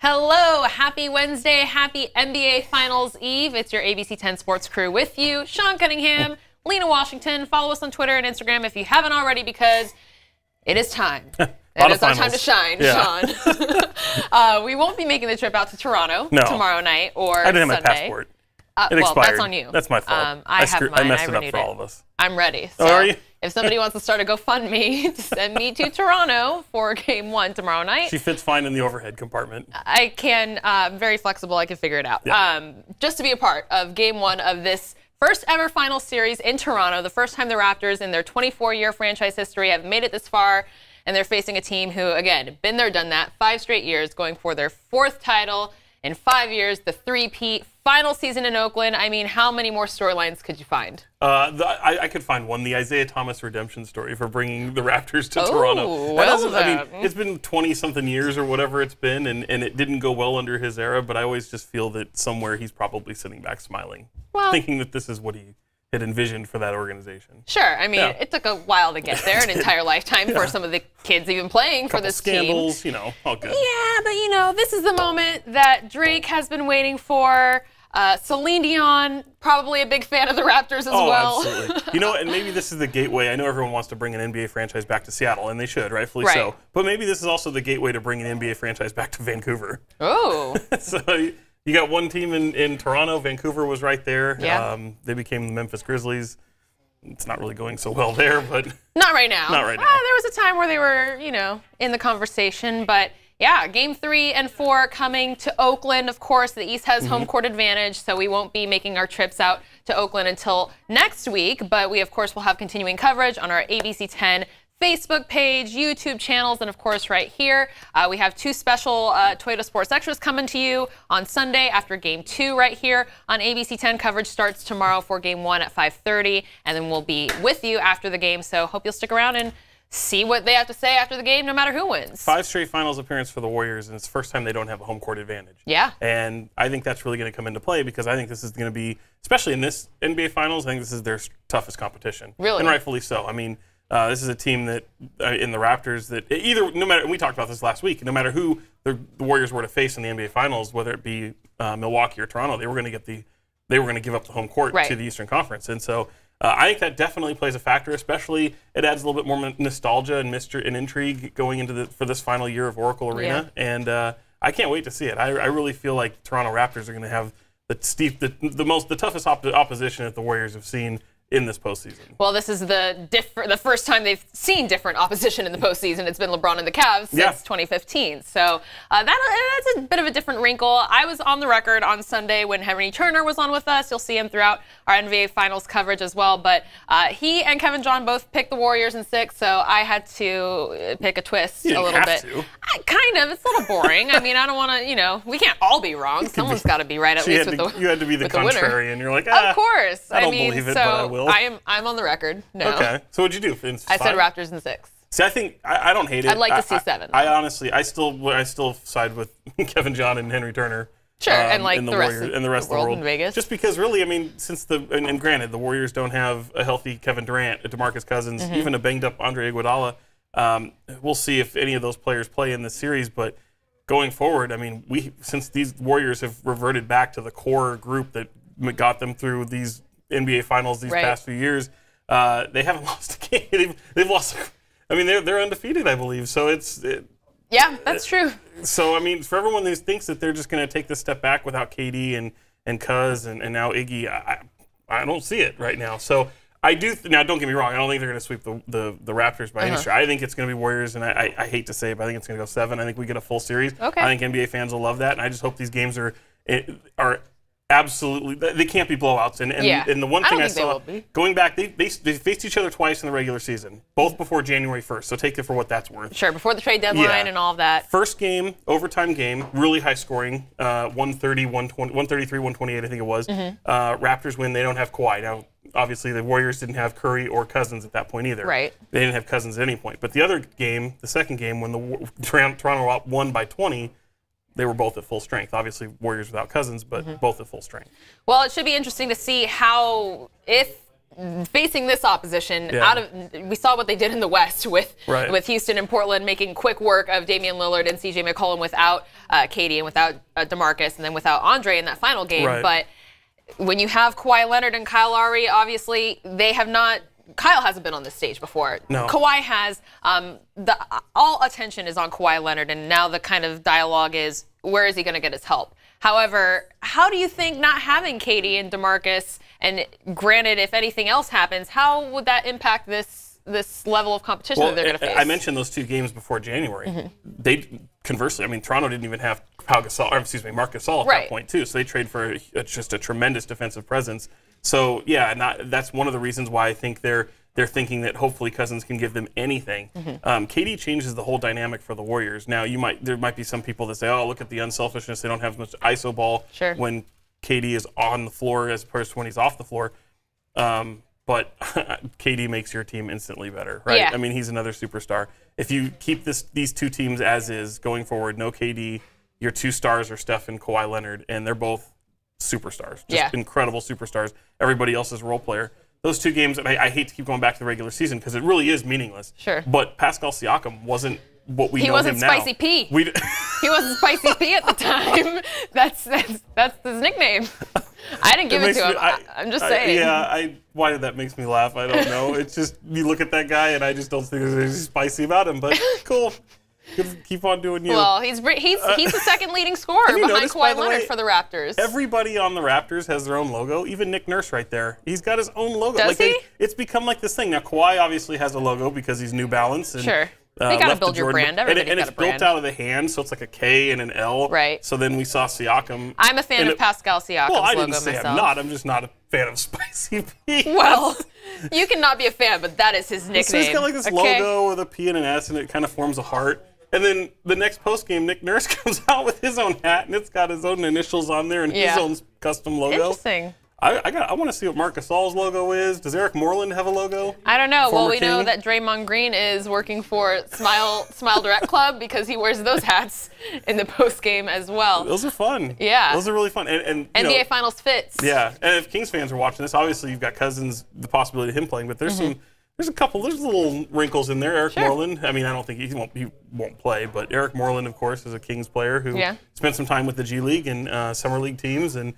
Hello, happy Wednesday, happy NBA Finals Eve. It's your ABC 10 Sports crew with you, Sean Cunningham, Lina Washington. Follow us on Twitter and Instagram if you haven't already, because it is time. It is our time to shine, Sean. We won't be making the trip out to Toronto tomorrow night or Sunday. I didn't have my passport. It expired. Well, that's on you. That's my fault. I have mine. I messed it up for all of us. I'm ready. So are you? If somebody wants to start a GoFundMe to send me to Toronto for Game 1 tomorrow night. She fits fine in the overhead compartment. I can. I'm very flexible. I can figure it out. Yeah. Just to be a part of Game 1 of this first ever final series in Toronto, the first time the Raptors in their 24-year franchise history have made it this far, and they're facing a team who, again, been there, done that, 5 straight years, going for their 4th title in 5 years, the three-peat, final season in Oakland. I mean, how many more storylines could you find? I could find one, the Isaiah Thomas redemption story for bringing the Raptors to Toronto. I mean, it's been 20-something years or whatever it's been, and it didn't go well under his era, but I always just feel that somewhere he's probably sitting back smiling, thinking that this is what he had envisioned for that organization. Sure. I mean, it took a while to get there, an entire lifetime for some of the kids even playing for this scandals, team. All good. Yeah, but this is the moment that Drake has been waiting for. Celine Dion, probably a big fan of the Raptors as well. Absolutely. And maybe this is the gateway. I know everyone wants to bring an NBA franchise back to Seattle, and they should, rightfully so. But maybe this is also the gateway to bring an NBA franchise back to Vancouver. Oh. So you got one team in Toronto. Vancouver was right there. Yeah. They became the Memphis Grizzlies. It's not really going so well there, but not right now. Not right now. There was a time where they were, in the conversation, but yeah, Game 3 and 4 coming to Oakland. Of course, the East has home court advantage, so we won't be making our trips out to Oakland until next week. But we, of course, will have continuing coverage on our ABC 10 Facebook page, YouTube channels, and, of course, right here. We have 2 special Toyota Sports Extras coming to you on Sunday after Game 2 right here on ABC 10. Coverage starts tomorrow for Game 1 at 5:30, and then we'll be with you after the game. So hope you'll stick around and see what they have to say after the game, no matter who wins. 5 straight finals appearance for the Warriors, and it's the first time they don't have a home court advantage. Yeah. And I think that's really going to come into play, because I think this is going to be, especially in this NBA Finals, I think this is their toughest competition. Really? And rightfully so. I mean, this is a team that, in the Raptors, that no matter, we talked about this last week, no matter who the Warriors were to face in the NBA Finals, whether it be Milwaukee or Toronto, they were going to give up the home court to the Eastern Conference. And so I think that definitely plays a factor, especially it adds a little bit more nostalgia and mystery and intrigue going into for this final year of Oracle Arena. Yeah. And I can't wait to see it. I really feel like Toronto Raptors are going to have the toughest opposition that the Warriors have seen in this postseason. Well, this is the first time they've seen different opposition in the postseason. It's been LeBron and the Cavs since 2015. So that's a bit of a different wrinkle. I was on the record on Sunday when Henry Turner was on with us. You'll see him throughout our NBA Finals coverage as well. But he and Kevin John both picked the Warriors in 6, so I had to pick a twist a little bit. Kind of. It's a little boring. I mean, I don't want to, we can't all be wrong. Someone's got to be right, at least with the winner. You had to be the contrarian. You're like, of course. I don't believe it, but I will. I'm on the record. No. Okay. So what'd you do? I said Raptors in 6. See, I think I don't hate it. I'd like to see 7. I honestly, I still side with Kevin John and Henry Turner. Sure, and like the rest of the world in Vegas. Just because, really, I mean, and granted, the Warriors don't have a healthy Kevin Durant, a DeMarcus Cousins, even a banged up Andre Iguodala. We'll see if any of those players play in this series, but going forward, I mean, since these Warriors have reverted back to the core group that got them through these NBA Finals these past few years, they haven't lost a game. They've lost. I mean, they're undefeated, I believe. So yeah, that's true. So I mean, for everyone who thinks that they're just going to take this step back without KD and Cuz and now Iggy, I don't see it right now. So I do. Now, don't get me wrong. I don't think they're going to sweep the Raptors by any stretch. I think it's going to be Warriors, and I hate to say it, but I think it's going to go 7. I think we get a full series. Okay. I think NBA fans will love that, and I just hope these games are absolutely, they can't be blowouts. And the one thing I saw, going back, they faced each other twice in the regular season, both before January 1st, so take it for what that's worth. Sure, before the trade deadline and all of that. First game, overtime game, really high scoring, 130, 120, 133, 128, I think it was. Raptors win, they don't have Kawhi. Now, obviously, the Warriors didn't have Curry or Cousins at that point either. Right. They didn't have Cousins at any point. But the other game, the second game, when the Toronto won by 20, they were both at full strength. Obviously, Warriors without Cousins, but both at full strength. Well, it should be interesting to see how, if facing this opposition, we saw what they did in the West with Houston and Portland making quick work of Damian Lillard and CJ McCollum without KD and without DeMarcus and then without Andre in that final game. But when you have Kawhi Leonard and Kyle Lowry, obviously they have not. Kyle hasn't been on this stage before. No. Kawhi has. All attention is on Kawhi Leonard, and now the kind of dialogue is, where is he going to get his help? However, how do you think not having KD and DeMarcus, and granted, if anything else happens, how would that impact this level of competition that they're going to face? I mentioned those 2 games before January. They conversely, I mean, Toronto didn't even have Marc Gasol at that point too, so they trade for just a tremendous defensive presence. So yeah, that's one of the reasons why I think they're thinking that hopefully Cousins can give them anything. KD changes the whole dynamic for the Warriors. Now there might be some people that say, oh, look at the unselfishness. They don't have as much ISO ball when KD is on the floor as opposed to when he's off the floor. But KD makes your team instantly better, right? Yeah. I mean, he's another superstar. If you keep these 2 teams as is going forward, no KD, your 2 stars are Steph and Kawhi Leonard, and they're both superstars, just incredible superstars. Everybody else is a role player. Those 2 games, and I hate to keep going back to the regular season because it really is meaningless. But Pascal Siakam wasn't what we know him now. He wasn't Spicy P. He wasn't Spicy P at the time. That's his nickname. I didn't give it to him. I'm just saying. Why did that makes me laugh? I don't know. It's just, you look at that guy, and I just don't think there's anything spicy about him. But cool. Keep on doing you. Well, he's the second leading scorer behind Kawhi Leonard for the Raptors. Everybody on the Raptors has their own logo. Even Nick Nurse right there. He's got his own logo. Does he? It's become like this thing. Now, Kawhi obviously has a logo because he's New Balance. And, you got to build your brand. Everybody's got a brand. And it's built out of the hand, so it's like a K and an L. Right. So then we saw Siakam. I'm a fan of Pascal Siakam's logo myself. Well, I didn't say I'm not. I'm just not a fan of Spicy P. Well, you cannot be a fan, but that is his nickname. So he's got like this logo with a P and an S, and it kind of forms a heart. And then the next post game, Nick Nurse comes out with his own hat, and it's got his own initials on there and his own custom logo. Interesting. I want to see what Marc Gasol's logo is. Does Eric Moreland have a logo? I don't know. Well, we know that Draymond Green is working for Smile Direct Club because he wears those hats in the post game as well. Those are fun. Yeah. Those are really fun. And NBA Finals fits. Yeah. And if Kings fans are watching this, obviously you've got Cousins, the possibility of him playing, but there's there's little wrinkles in there. Eric Moreland, I mean, I don't think he won't play, but Eric Moreland, of course, is a Kings player who spent some time with the G League and Summer League teams and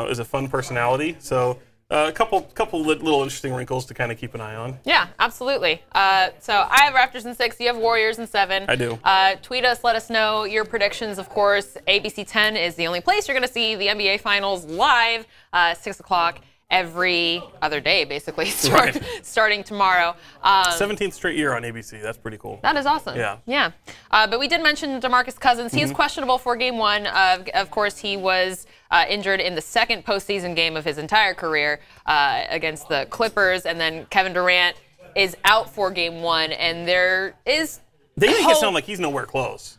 is a fun personality. So a couple little interesting wrinkles to kind of keep an eye on. Yeah, absolutely. So I have Raptors in 6. You have Warriors in 7. I do. Tweet us. Let us know your predictions. Of course, ABC 10 is the only place you're going to see the NBA Finals live, 6 o'clock. Every other day, basically, starting tomorrow. 17th straight year on ABC. That's pretty cool. That is awesome. Yeah. But we did mention DeMarcus Cousins. He is questionable for Game 1. Of course, he was injured in the second postseason game of his entire career against the Clippers. And then Kevin Durant is out for Game 1. And there is They make it sound like he's nowhere close.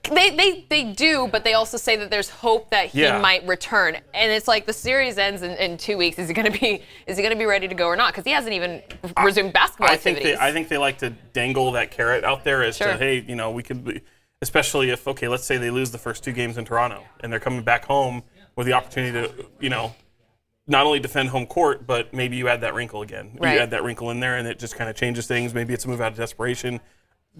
They do, but they also say that there's hope that he might return, and it's like the series ends in 2 weeks. Is he going to be ready to go or not? Because he hasn't even resumed basketball activities. I think they like to dangle that carrot out there as to, hey, we could be, especially if let's say they lose the first 2 games in Toronto and they're coming back home with the opportunity to not only defend home court, but maybe you add that wrinkle again. You add that wrinkle in there, and it just kind of changes things. Maybe it's a move out of desperation.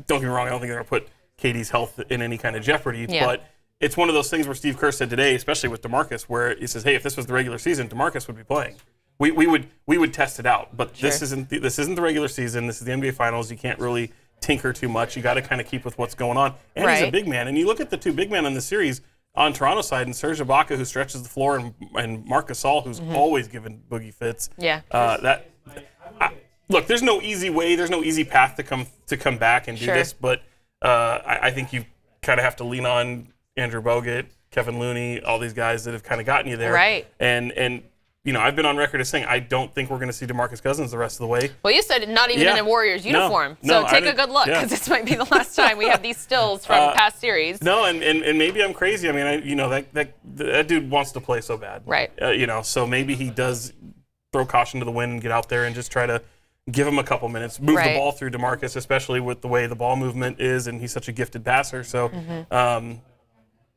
Don't get me wrong. I don't think they're going to put KD's health in any kind of jeopardy, but it's one of those things where Steve Kerr said today, especially with DeMarcus, where he says, "Hey, if this was the regular season, DeMarcus would be playing. We would test it out, but this isn't the regular season. This is the NBA Finals. You can't really tinker too much. You got to kind of keep with what's going on. And he's a big man. And you look at the 2 big men in the series on Toronto side, and Serge Ibaka, who stretches the floor, and Marc Gasol, who's always given Boogie fits. Yeah. Look, there's no easy way. There's no easy path to come back and do this, but. I think you kind of have to lean on Andrew Bogut, Kevin Looney, all these guys that have kind of gotten you there. Right. And I've been on record as saying I don't think we're going to see DeMarcus Cousins the rest of the way. Well, you said not even in a Warriors uniform. So take a good look, because this might be the last time we have these stills from past series. No, and maybe I'm crazy. I mean, that dude wants to play so bad. Right. So maybe he does throw caution to the wind and get out there and just try to give him a couple minutes, move the ball through DeMarcus, especially with the way the ball movement is, and he's such a gifted passer. So, and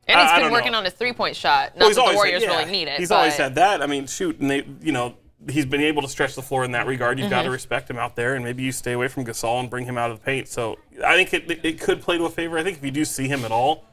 he's been working on his 3-point shot. Not that the Warriors really need it. He's always had that. I mean, shoot, and he's been able to stretch the floor in that regard. You've got to respect him out there, and maybe you stay away from Gasol and bring him out of the paint. So I think it could play to a favor. I think if you do see him at all,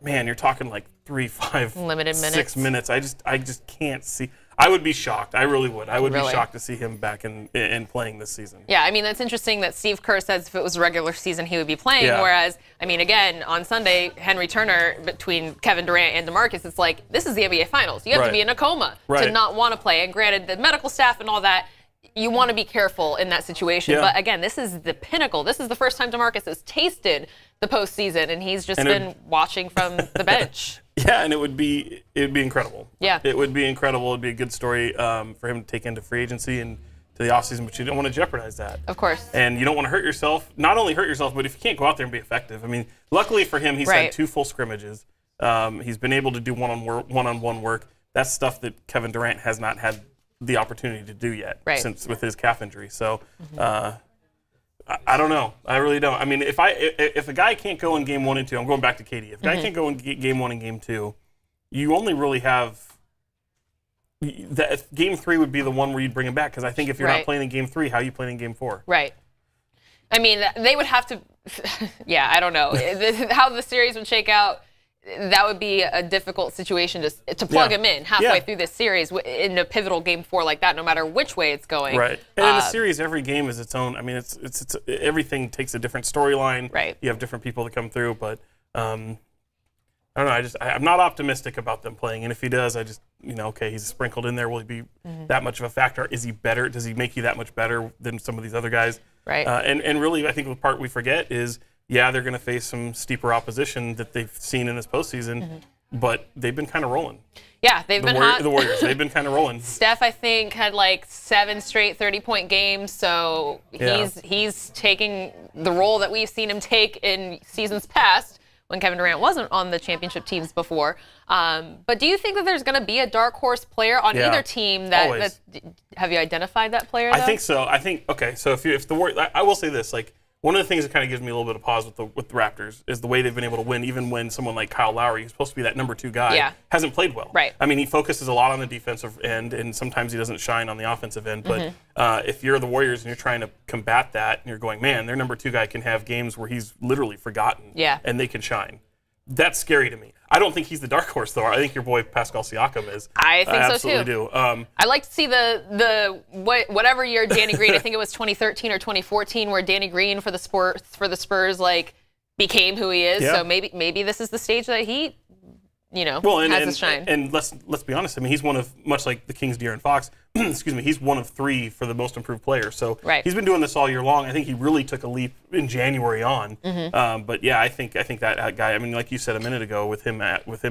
man, you're talking like 3, 5, limited 6 minutes. I just can't see. I would be shocked. I really would. I would be shocked to see him back in playing this season. Yeah, I mean, that's interesting that Steve Kerr says if it was a regular season, he would be playing. Yeah. Whereas, I mean, again, on Sunday, Henry Turner, between Kevin Durant and DeMarcus, it's like, this is the NBA Finals. You have to be in a coma to not want to play. And granted, the medical staff and all that, you want to be careful in that situation. Yeah. But again, this is the pinnacle. This is the first time DeMarcus has tasted the postseason, and he's just been watching from the bench. Yeah, and it would be incredible. Yeah. It would be incredible. It would be a good story for him to take into free agency and to the offseason, but you don't want to jeopardize that. Of course. And you don't want to hurt yourself. Not only hurt yourself, but if you can't go out there and be effective. I mean, luckily for him, he's had 2 full scrimmages. He's been able to do one-on-one work. That's stuff that Kevin Durant has not had the opportunity to do yet since with his calf injury. So I don't know. I really don't. I mean, if a guy can't go in game 1 and 2, I'm going back to KD. If a guy can't go in game 1 and game 2, you only really have that. Game 3 would be the one where you'd bring him back, because I think if you're not playing in game 3, how are you playing in game 4? Right. I mean, they would have to. Yeah, I don't know how the series would shake out. That would be a difficult situation to plug him in halfway through this series in a pivotal game 4 like that, no matter which way it's going. Right. And in a series, every game is its own. I mean, it's everything takes a different storyline. Right. You have different people that come through, but I don't know. I'm not optimistic about them playing. And if he does, I just, okay, he's sprinkled in there. Will he be that much of a factor? Is he better? Does he make you that much better than some of these other guys? Right. And really, I think the part we forget is, yeah, they're going to face some steeper opposition that they've seen in this postseason, but they've been kind of rolling. Yeah, they've been hot. The Warriors, they've been kind of rolling. Steph, I think, had like 7 straight 30-point games, so he's taking the role that we've seen him take in seasons past when Kevin Durant wasn't on the championship teams before. But do you think that there's going to be a dark horse player on either team that have you identified that player, though? I think so. So if the Warriors, I will say this, like, one of the things that kind of gives me a little bit of pause with the Raptors is the way they've been able to win, even when someone like Kyle Lowry, who's supposed to be that number 2 guy, hasn't played well. Right. I mean, he focuses a lot on the defensive end, and sometimes he doesn't shine on the offensive end. But if you're the Warriors and you're trying to combat that, and you're going, man, their number 2 guy can have games where he's literally forgotten, and they can shine. That's scary to me. I don't think he's the dark horse, though. I think your boy Pascal Siakam is. I think so, too. I absolutely do. I like to see whatever year Danny Green, I think it was 2013 or 2014, where Danny Green for the Spurs like became who he is. Yeah. So maybe this is the stage that he, has his shine. And let's be honest. I mean, he's one of, much like the Kings' De'Aaron Fox, excuse me, he's one of 3 for the most improved player. So he's been doing this all year long. I think he really took a leap in January on. But yeah, I think that guy. I mean, like you said a minute ago, with him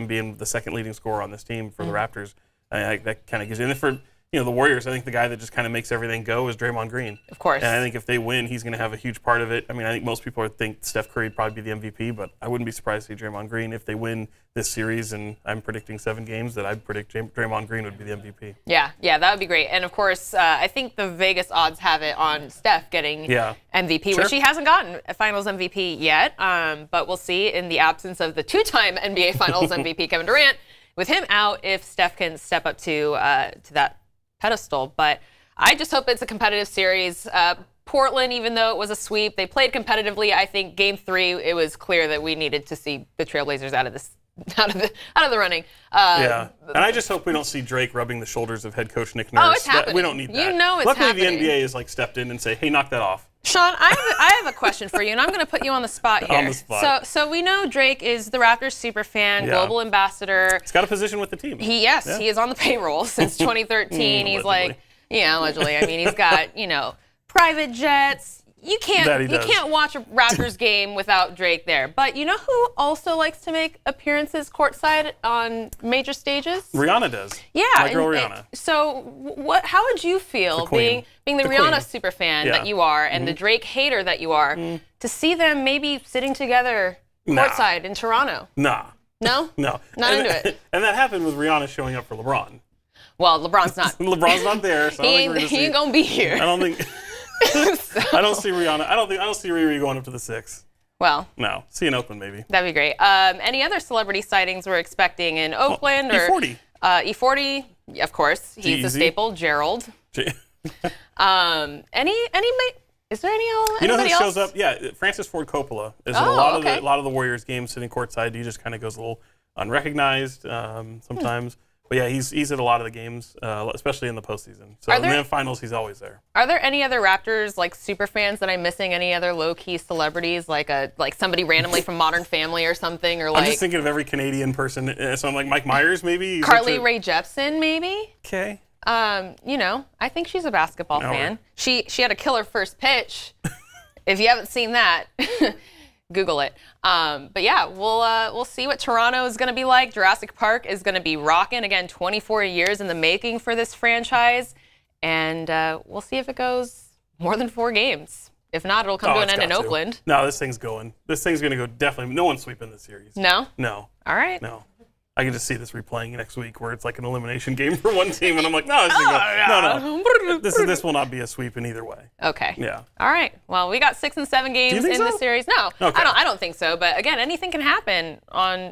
being the second leading scorer on this team for the Raptors, that kind of gives you. And for the Warriors, I think the guy that just kind of makes everything go is Draymond Green. Of course. And I think if they win, he's going to have a huge part of it. I mean, I think most people think Steph Curry would probably be the MVP, but I wouldn't be surprised to see Draymond Green if they win this series. And I'm predicting 7 games that I'd predict Draymond Green would be the MVP. Yeah, that would be great. And of course, I think the Vegas odds have it on Steph getting MVP, which he hasn't gotten a Finals MVP yet. But we'll see in the absence of the 2-time NBA Finals MVP Kevin Durant, with him out, if Steph can step up to that pedestal. But I just hope it's a competitive series. Portland, even though it was a sweep, they played competitively. I think game 3, it was clear that we needed to see the Trailblazers out of the running. And I just hope we don't see Drake rubbing the shoulders of head coach Nick Nurse. Oh, it's happening. We don't need that. It's Luckily, happening. the NBA has stepped in and say, hey, knock that off. Sean, I have a question for you, and I'm going to put you on the spot here. On the spot. So we know Drake is the Raptors super-fan, global ambassador. He's got a position with the team. He is on the payroll since 2013. He's allegedly. I mean, he's got, private jets. You can't watch a Raptors game without Drake there. But you know who also likes to make appearances courtside on major stages? Rihanna does. Yeah. My girl Rihanna. So how would you feel being the Rihanna superfan that you are and the Drake hater that you are to see them maybe sitting together courtside in Toronto? Nah. No? No. Not into it. And that happened with Rihanna showing up for LeBron. Well, LeBron's not. LeBron's not there, so he ain't gonna be here. I don't think. I don't see Rihanna. I don't see Riri going up to the 6. Well, no. See you in Oakland, maybe. That'd be great. Any other celebrity sightings we're expecting in Oakland? E40. E40, of course. He's a staple. Gerald Is there any You know who anybody else? shows up? Yeah, Francis Ford Coppola is in Oh, a lot of the Warriors games sitting courtside. He just kind of goes a little unrecognized sometimes. But yeah, he's at a lot of the games, especially in the postseason. So in the finals, he's always there. Are there any other Raptors like super fans that I'm missing? Any other low key celebrities like somebody randomly from Modern Family or something, or like? I'm just thinking of every Canadian person. So I'm like Mike Myers, maybe. Carly Rae Jepsen, maybe. Okay. I think she's a basketball fan. She had a killer first pitch. If you haven't seen that, Google it. But yeah, we'll see what Toronto is going to be like. Jurassic Park is going to be rocking again. 24 years in the making for this franchise, and we'll see if it goes more than 4 games. If not, it'll come to an end in Oakland. No, this thing's going. This thing's going to go definitely. No one's sweeping this series. No. No. All right. No. I can just see this replaying next week, where it's like an elimination game for one team, and I'm like, no, this will not be a sweep in either way. Okay. Yeah. All right. Well, we got 6 and 7 games in the series. No, okay. I don't think so. But again, anything can happen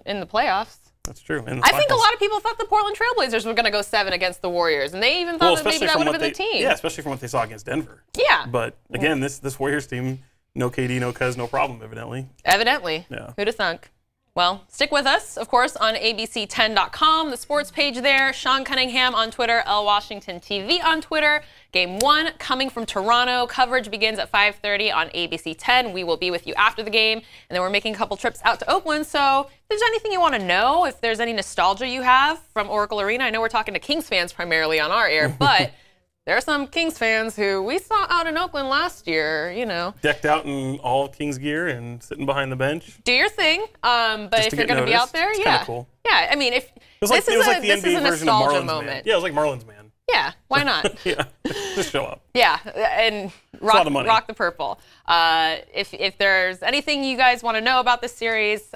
in the playoffs. That's true. I think a lot of people thought the Portland Trailblazers were going to go 7 against the Warriors, and they even thought that maybe that would have been the team. Yeah, especially from what they saw against Denver. Yeah. But again, this Warriors team, no KD, no Cuz, no problem, evidently. Evidently. Yeah. Who'd have thunk? Well, stick with us, of course, on abc10.com, the sports page there. Sean Cunningham on Twitter, L Washington TV on Twitter. Game 1 coming from Toronto. Coverage begins at 5:30 on ABC 10. We will be with you after the game, and then we're making a couple trips out to Oakland. So if there's anything you want to know, if there's any nostalgia you have from Oracle Arena, I know we're talking to Kings fans primarily on our air, but there are some Kings fans who we saw out in Oakland last year, Decked out in all Kings gear and sitting behind the bench. Do your thing. But if you're going to be out there, it's yeah. Cool. Yeah, I mean, if it was like the NBA version of Marlins moment. Man. Yeah, it was like Marlins Man. Yeah, why not? Yeah, just show up. Yeah, and rock the purple. If there's anything you guys want to know about this series,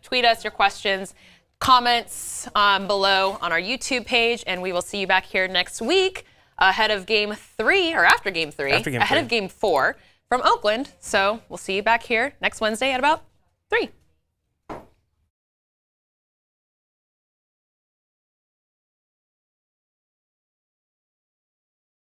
tweet us your questions, comments below on our YouTube page, and we will see you back here next week. Ahead of Game 3, or after Game 3, ahead of Game 4 from Oakland. So we'll see you back here next Wednesday at about 3.